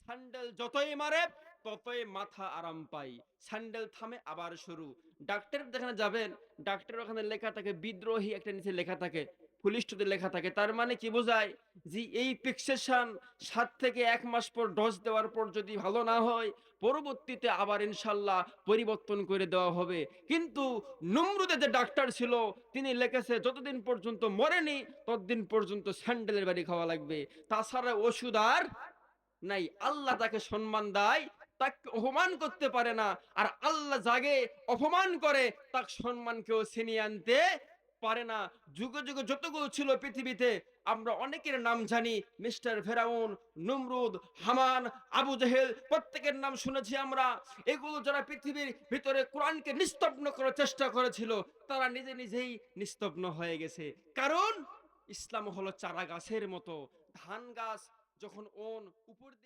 Sandal যতই মারে ততই মাথা আরাম পায়। স্যান্ডেল থামে আবার শুরু। ডাক্তারের যেখানে যাবেন, ডাক্তারের ওখানে লেখা থাকে বিদ্রোহী একটা নিচে লেখা থাকে, ফুলিস্টতে লেখা থাকে। তার মানে কি বোঝায়? যে এই প্রেসক্রিপশন ৭ থেকে ১ মাস পর ডোজ দেওয়ার পর যদি ভালো না হয়, পরবর্তীতে আবার ইনশাআল্লাহ পরিবর্তন করে দেওয়া হবে। কিন্তু নমরুদের যে ডাক্তার ছিল তিনি লিখেছে যতদিন পর্যন্ত মরেনি ততদিন পর্যন্ত স্যান্ডেলের বাড়ি খাওয়া লাগবে। তাছাড়া ওষুধ আর নাই। আল্লাহ তাকে সম্মান দেয়, তাকে অপমান করতে পারে না। আর আল্লাহ যাকে অপমান করে তার সম্মান কেউ ছিনিয়ে আনতে পারে না। যুগে যুগে যতগুলো ছিল পৃথিবীতে আমরা অনেকের নাম জানি। মিস্টার ফেরাউন, নমরুদ, হামান, আবু জেহেল প্রত্যেকের নাম শুনেছি আমরা। এগুলো যারা পৃথিবীর ভিতরে কোরআনকে নিস্তব্ধ করার চেষ্টা করেছিল তারা নিজে নিজেই নিস্তব্ধ হয়ে গেছে। কারণ ইসলাম হলো চারা গাছের মতো। ধান গাছ যখন উপর দিকে